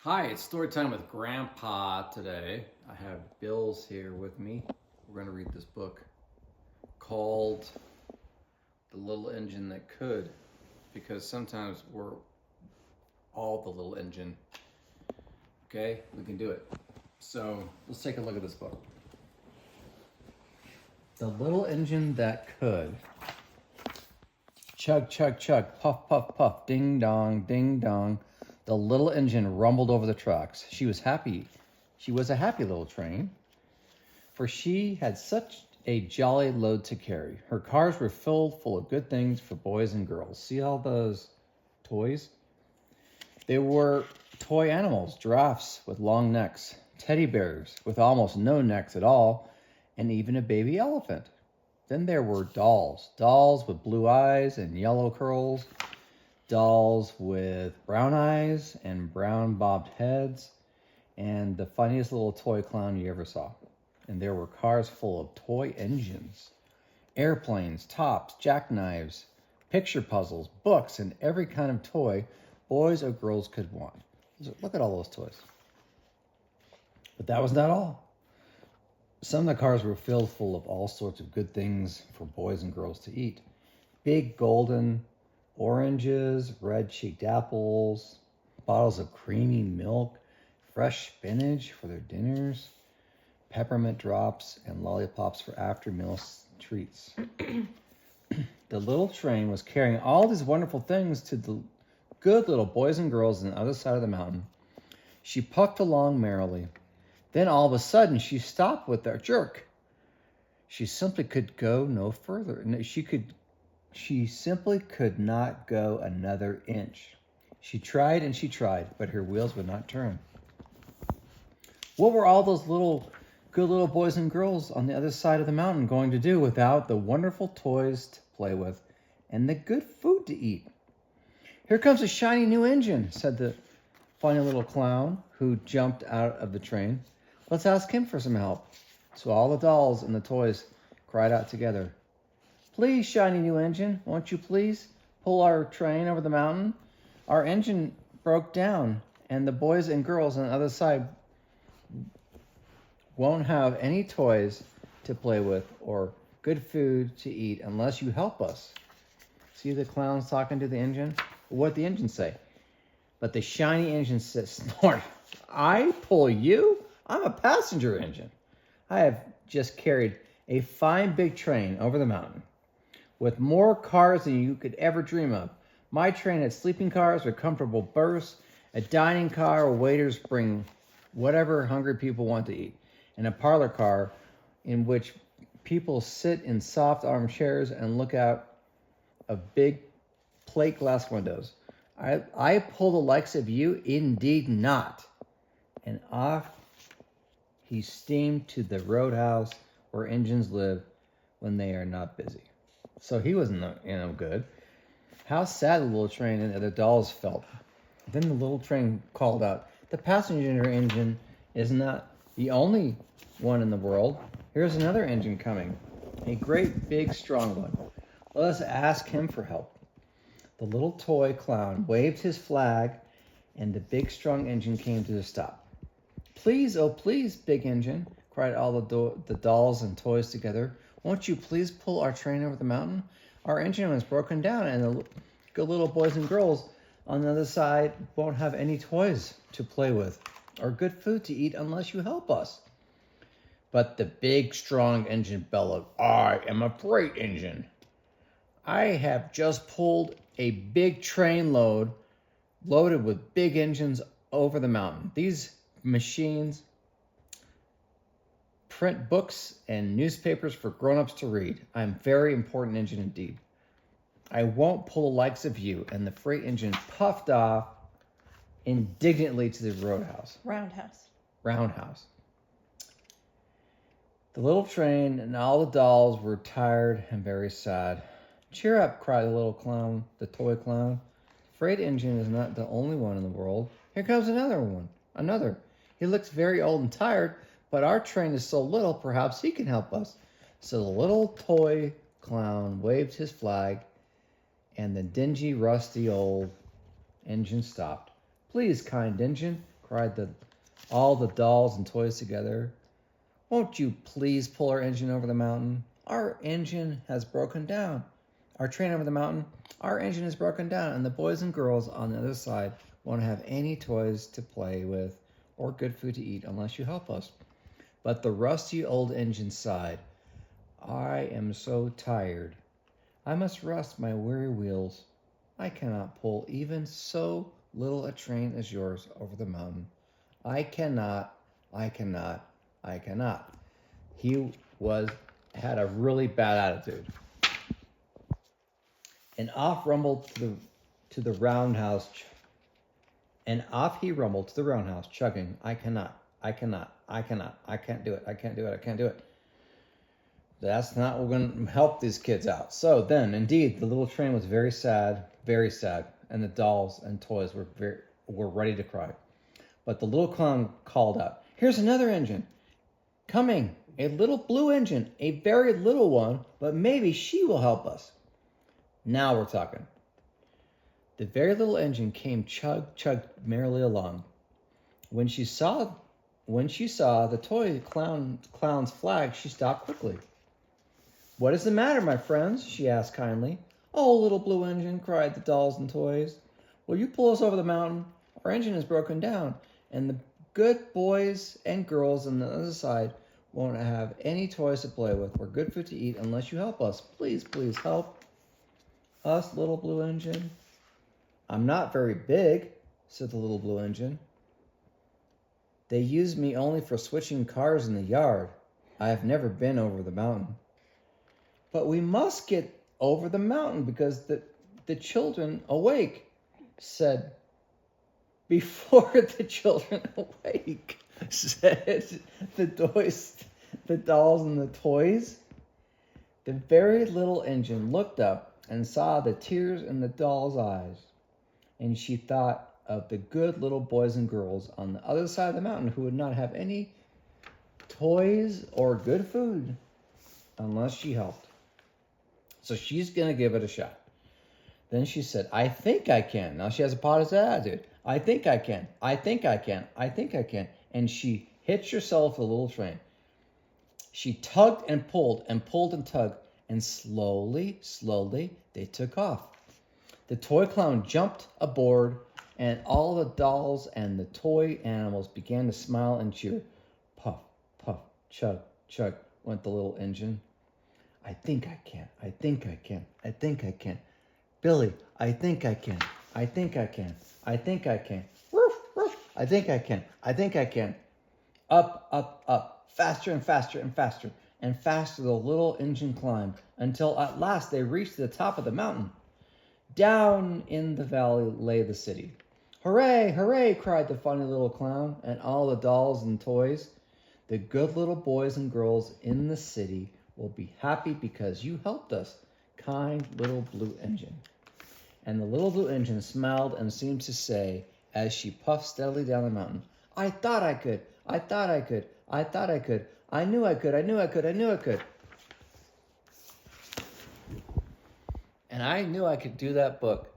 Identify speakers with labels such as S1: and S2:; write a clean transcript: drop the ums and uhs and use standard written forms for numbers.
S1: Hi, it's story time with Grandpa today. I have Bill's here with me. We're going to read this book called The Little Engine That Could, because sometimes we're all the little engine. Okay, we can do it. So let's take a look at this book. The Little Engine That Could. Chug, chug, chug, puff, puff, puff, ding dong, ding dong. The little engine rumbled over the tracks. She was happy. She was a happy little train, for she had such a jolly load to carry. Her cars were filled full of good things for boys and girls. See all those toys? They were toy animals, giraffes with long necks, teddy bears with almost no necks at all, and even a baby elephant. Then there were dolls with blue eyes and yellow curls, dolls with brown eyes and brown bobbed heads, and the funniest little toy clown you ever saw. And there were cars full of toy engines, airplanes, tops, jackknives, picture puzzles, books, and every kind of toy boys or girls could want. Look at all those toys. But that was not all. Some of the cars were filled full of all sorts of good things for boys and girls to eat. Big golden oranges, red cheeked apples, bottles of creamy milk, fresh spinach for their dinners, peppermint drops, and lollipops for after meal treats. The little train was carrying all these wonderful things to the good little boys and girls on the other side of the mountain. She puffed along merrily. Then all of a sudden she stopped with a jerk. She simply could go no further. She simply could not go another inch. She tried and she tried, but her wheels would not turn. What were all those good little boys and girls on the other side of the mountain going to do without the wonderful toys to play with and the good food to eat? Here comes a shiny new engine, said the funny little clown who jumped out of the train. Let's ask him for some help. So all the dolls and the toys cried out together. Please, shiny new engine, won't you please pull our train over the mountain? Our engine broke down, and the boys and girls on the other side won't have any toys to play with or good food to eat unless you help us. See the clowns talking to the engine? What'd the engine say? But the shiny engine said, snort, I pull you? I'm a passenger engine. I have just carried a fine big train over the mountain with more cars than you could ever dream of. My train had sleeping cars with comfortable berths, a dining car where waiters bring whatever hungry people want to eat, and a parlor car in which people sit in soft armchairs and look out of big plate glass windows. I pull the likes of you? Indeed not. And off he steamed to the roadhouse where engines live when they are not busy. So he was no good. How sad the little train and the other dolls felt. Then the little train called out, the passenger engine is not the only one in the world. Here's another engine coming, a great big strong one. Let us ask him for help. The little toy clown waved his flag and the big strong engine came to a stop. Please, oh please, big engine, cried all the dolls and toys together. Won't you please pull our train over the mountain? Our engine was broken down and the good little boys and girls on the other side won't have any toys to play with or good food to eat unless you help us. But the big, strong engine bellowed, I am a freight engine. I have just pulled a big train loaded with big engines over the mountain. These machines print books and newspapers for grown-ups to read. I'm a very important engine indeed. I won't pull the likes of you. And the freight engine puffed off indignantly to the roundhouse. The little train and all the dolls were tired and very sad. Cheer up, cried the toy clown. The freight engine is not the only one in the world. Here comes another. He looks very old and tired, but our train is so little, perhaps he can help us. So the little toy clown waved his flag, and the dingy, rusty old engine stopped. Please, kind engine, cried all the dolls and toys together. Won't you please pull our engine over the mountain? Our engine has broken down. Our train over the mountain, our engine is broken down, and the boys and girls on the other side won't have any toys to play with or good food to eat unless you help us. But the rusty old engine sighed, I am so tired. I must rest my weary wheels. I cannot pull even so little a train as yours over the mountain. I cannot. He had a really bad attitude. And off rumbled to the roundhouse, and off he rumbled to the roundhouse, chugging, I can't do it. That's not what we're going to help these kids out. So then, indeed, the little train was very sad, and the dolls and toys were ready to cry. But the little clown called out, here's another engine coming, a little blue engine, a very little one, but maybe she will help us. Now we're talking. The very little engine came chug merrily along. When she saw the toy clown's flag, she stopped quickly. What is the matter, my friends? She asked kindly. Oh, little blue engine, cried the dolls and toys. Will you pull us over the mountain? Our engine is broken down, and the good boys and girls on the other side won't have any toys to play with or good food to eat unless you help us. Please help us, little blue engine. I'm not very big, said the little blue engine. They use me only for switching cars in the yard. I have never been over the mountain. But we must get over the mountain because the children awake, said. Before the children awake, said the dolls and the toys. The very little engine looked up and saw the tears in the doll's eyes, and she thought of the good little boys and girls on the other side of the mountain who would not have any toys or good food unless she helped. So she's going to give it a shot. Then she said, I think I can. Now she has a positive attitude. I think I can. And she hitched herself to the little train. She tugged and pulled and tugged, and slowly they took off. The toy clown jumped aboard, and all the dolls and the toy animals began to smile and cheer. Puff, puff, chug, chug, went the little engine. I think I can. Billy, I think I can. Woof, woof. I think I can. Up. Faster and faster the little engine climbed until at last they reached the top of the mountain. Down in the valley lay the city. Hooray, cried the funny little clown and all the dolls and toys. The good little boys and girls in the city will be happy because you helped us, kind little blue engine. And the little blue engine smiled and seemed to say, as she puffed steadily down the mountain, I thought I could. I knew I could. And I knew I could do that book.